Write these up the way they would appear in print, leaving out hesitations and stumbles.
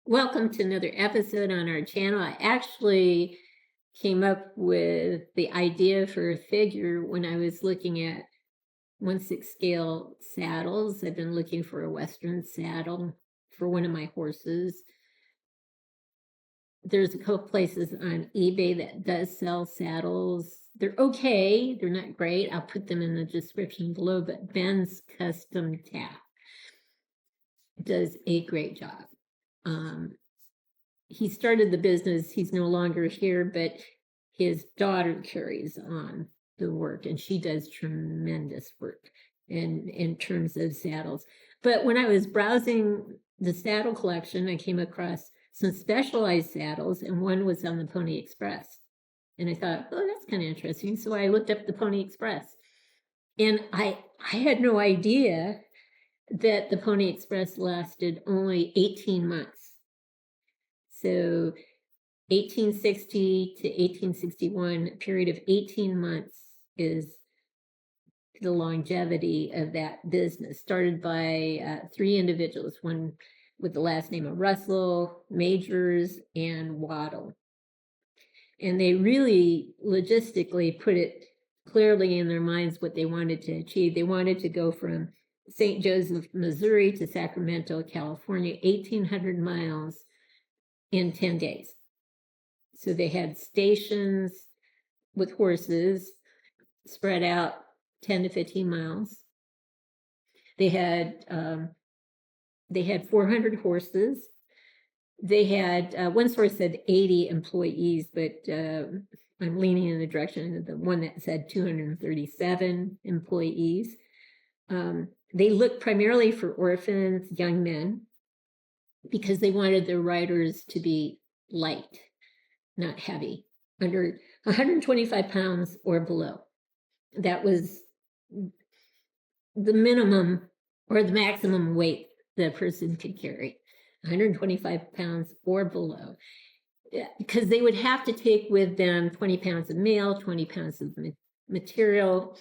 Welcome to another episode on our channel. I actually came up with the idea for a figure when I was looking at 1/6 scale saddles. I've been looking for a Western saddle for one of my horses. There's a couple places on eBay that does sell saddles. They're okay, they're not great. I'll put them in the description below, but Ben's Custom Tack does a great job. He started the business. He's no longer here, but his daughter carries on the work, and she does tremendous work in terms of saddles. But when I was browsing the saddle collection, I came across some specialized saddles, and one was on the Pony Express. And I thought, oh, that's kind of interesting. So I looked up the Pony Express, and I had no idea that the Pony Express lasted only 18 months. So 1860 to 1861, a period of 18 months is the longevity of that business, started by 3 individuals, one with the last name of Russell, Majors, and Waddle. And they really logistically put it clearly in their minds what they wanted to achieve. They wanted to go from St. Joseph, Missouri to Sacramento, California, 1,800 miles in 10 days. So they had stations with horses spread out 10 to 15 miles. They had 400 horses. They had, one source said 80 employees, but I'm leaning in the direction of the one that said 237 employees. They looked primarily for orphans, young men, because they wanted their riders to be light, not heavy, under 125 pounds or below. That was the minimum or the maximum weight the person could carry, 125 pounds or below, because they would have to take with them 20 pounds of mail, 20 pounds of material,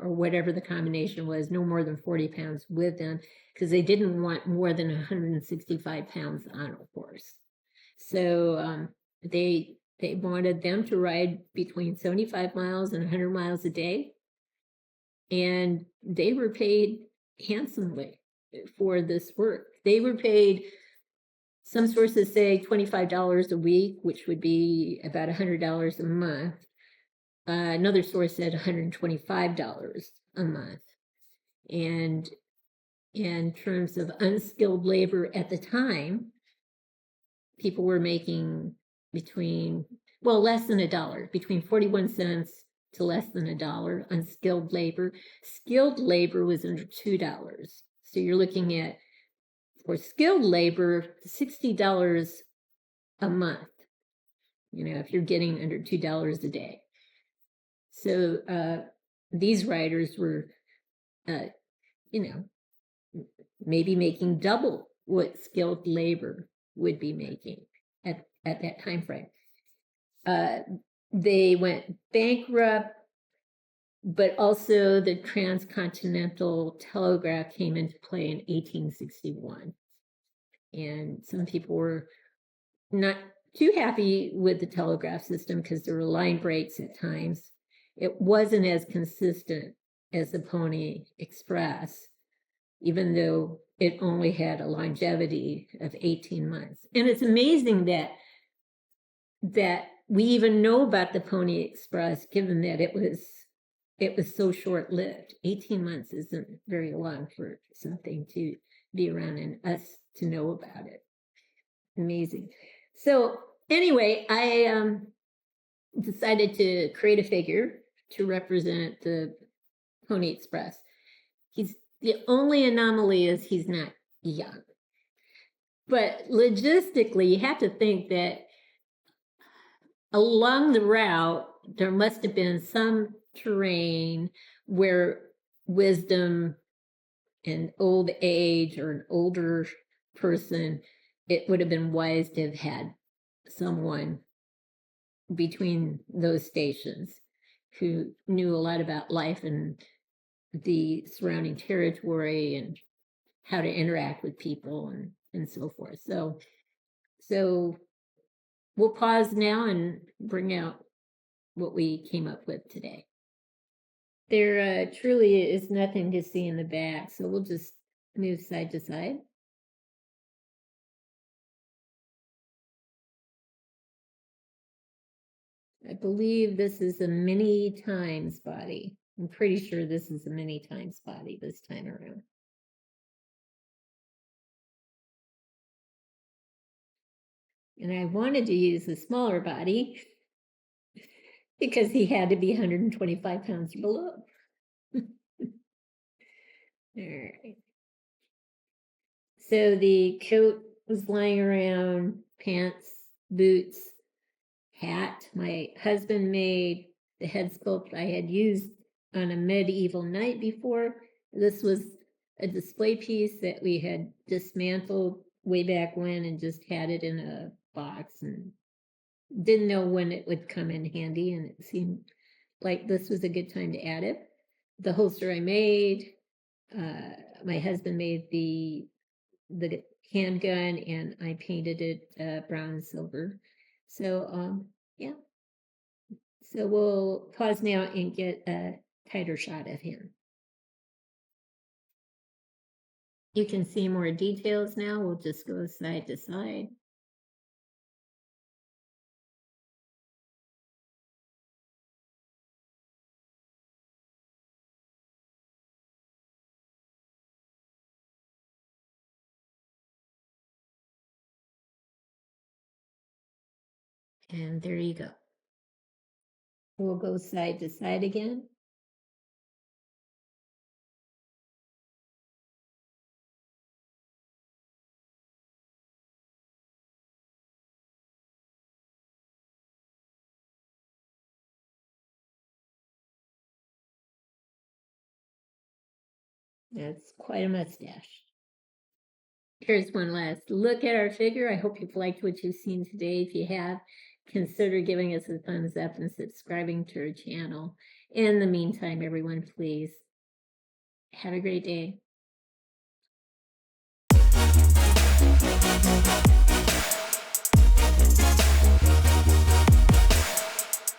or whatever the combination was, no more than 40 pounds with them, because they didn't want more than 165 pounds on a horse. So they wanted them to ride between 75 miles and 100 miles a day, and they were paid handsomely for this work. They were paid, some sources say $25 a week, which would be about $100 a month. Another source said $125 a month. And in terms of unskilled labor at the time, people were making less than $1, between 41 cents to less than $1 unskilled labor. Skilled labor was under $2. So you're looking at, for skilled labor, $60 a month, if you're getting under $2 a day. So these riders were, maybe making double what skilled labor would be making at that time frame. They went bankrupt, but also the transcontinental telegraph came into play in 1861. And some people were not too happy with the telegraph system because there were line breaks at times. It wasn't as consistent as the Pony Express, even though it only had a longevity of 18 months. And it's amazing that we even know about the Pony Express, given that it was so short-lived. 18 months isn't very long for something to be around and us to know about it. Amazing. So anyway, I decided to create a figure to represent the Pony Express. The only anomaly is he's not young. But logistically, you have to think that along the route, there must have been some terrain where wisdom and old age, or an older person, it would have been wise to have had someone between those stations who knew a lot about life and the surrounding territory and how to interact with people and so forth. So we'll pause now and bring out what we came up with today. There truly is nothing to see in the back, so we'll just move side to side. I believe this is a many times body. I'm pretty sure this is a many times body this time around. And I wanted to use the smaller body because he had to be 125 pounds or below. All right. So the coat was lying around, pants, boots, hat. My husband made the head sculpt I had used on a medieval night before. This was a display piece that we had dismantled way back when and just had it in a box and didn't know when it would come in handy, and it seemed like this was a good time to add it. The holster I made, my husband made the handgun, and I painted it brown and silver. So yeah. So we'll pause now and get a tighter shot of him. You can see more details now. We'll just go side to side. And there you go. We'll go side to side again. That's quite a mustache. Here's one last look at our figure. I hope you've liked what you've seen today. If you have, consider giving us a thumbs up and subscribing to our channel. In the meantime, everyone, please have a great day.